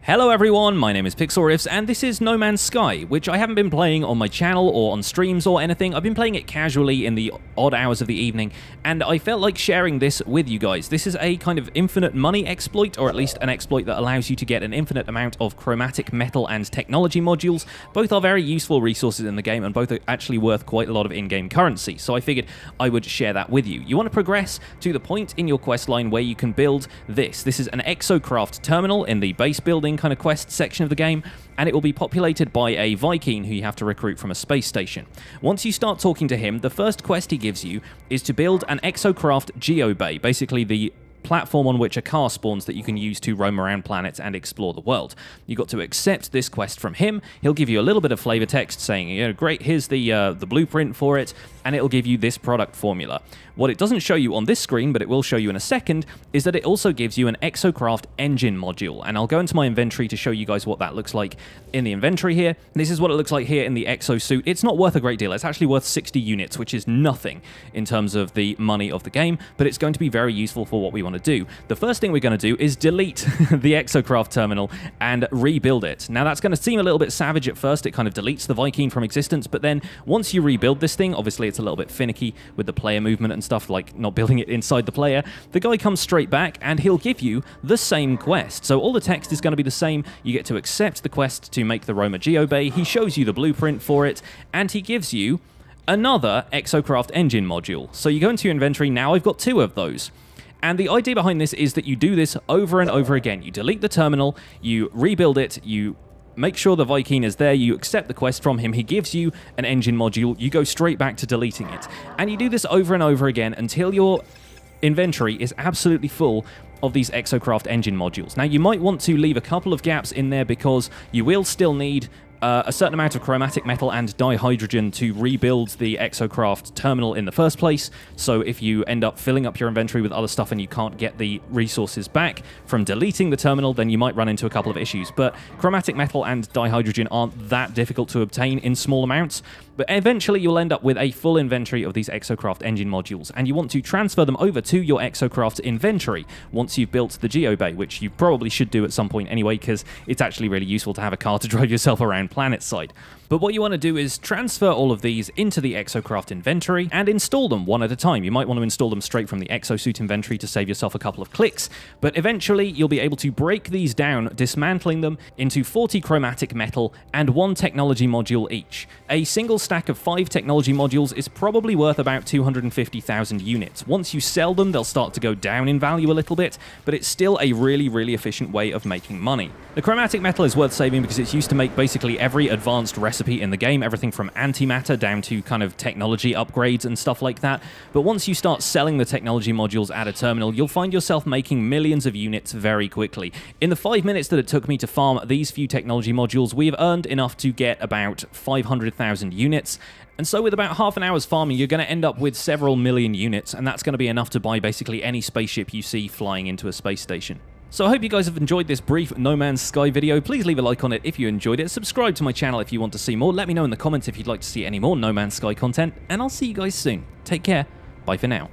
Hello everyone, my name is Pixlriffs and this is No Man's Sky, which I haven't been playing on my channel or on streams or anything. I've been playing it casually in the odd hours of the evening, and I felt like sharing this with you guys. This is a kind of infinite money exploit, or at least an exploit that allows you to get an infinite amount of chromatic metal and technology modules. Both are very useful resources in the game, and both are actually worth quite a lot of in-game currency, so I figured I would share that with you. You want to progress to the point in your quest line where you can build this. This is an Exocraft terminal in the base building kind of quest section of the game, and it will be populated by a Vy'keen who you have to recruit from a space station. Once you start talking to him, the first quest he gives you is to build an Exocraft geobay, basically the platform on which a car spawns that you can use to roam around planets and explore the world. You've got to accept this quest from him. He'll give you a little bit of flavor text saying, you know, great, here's the blueprint for it, and it'll give you this product formula. What it doesn't show you on this screen, but it will show you in a second, is that it also gives you an Exocraft engine module, and I'll go into my inventory to show you guys what that looks like in the inventory here. This is what it looks like here in the exosuit. It's not worth a great deal. It's actually worth 60 units, which is nothing in terms of the money of the game, but it's going to be very useful for what we want to do. The first thing we're going to do is delete the Exocraft terminal and rebuild it. Now, that's going to seem a little bit savage at first. It kind of deletes the Vy'keen from existence, but then once you rebuild this thing, obviously it's a little bit finicky with the player movement and stuff, like not building it inside the player. The guy comes straight back and he'll give you the same quest. So all the text is going to be the same. You get to accept the quest to make the Roma Geobay. He shows you the blueprint for it, and he gives you another Exocraft engine module. So you go into your inventory. Now I've got two of those. And the idea behind this is that you do this over and over again. You delete the terminal, you rebuild it, you make sure the Vy'keen is there, you accept the quest from him, he gives you an engine module, you go straight back to deleting it. And you do this over and over again until your inventory is absolutely full of these Exocraft engine modules. Now, you might want to leave a couple of gaps in there because you will still need a certain amount of chromatic metal and dihydrogen to rebuild the Exocraft terminal in the first place. So if you end up filling up your inventory with other stuff and you can't get the resources back from deleting the terminal, then you might run into a couple of issues. But chromatic metal and dihydrogen aren't that difficult to obtain in small amounts. But eventually you'll end up with a full inventory of these Exocraft engine modules, and you want to transfer them over to your Exocraft inventory once you've built the geobay, which you probably should do at some point anyway, because it's actually really useful to have a car to drive yourself around planet side. But what you want to do is transfer all of these into the Exocraft inventory and install them one at a time. You might want to install them straight from the exosuit inventory to save yourself a couple of clicks, but eventually you'll be able to break these down, dismantling them into 40 chromatic metal and 1 technology module each. A single stack of 5 technology modules is probably worth about 250,000 units. Once you sell them, they'll start to go down in value a little bit, but it's still a really, really efficient way of making money. The chromatic metal is worth saving because it's used to make basically every advanced recipe in the game, everything from antimatter down to kind of technology upgrades and stuff like that. But once you start selling the technology modules at a terminal, you'll find yourself making millions of units very quickly. In the 5 minutes that it took me to farm these few technology modules, we have earned enough to get about 500,000 units. And so with about half an hour's farming, you're going to end up with several million units, and that's going to be enough to buy basically any spaceship you see flying into a space station. So I hope you guys have enjoyed this brief No Man's Sky video. Please leave a like on it if you enjoyed it. Subscribe to my channel if you want to see more. Let me know in the comments if you'd like to see any more No Man's Sky content, and I'll see you guys soon. Take care. Bye for now.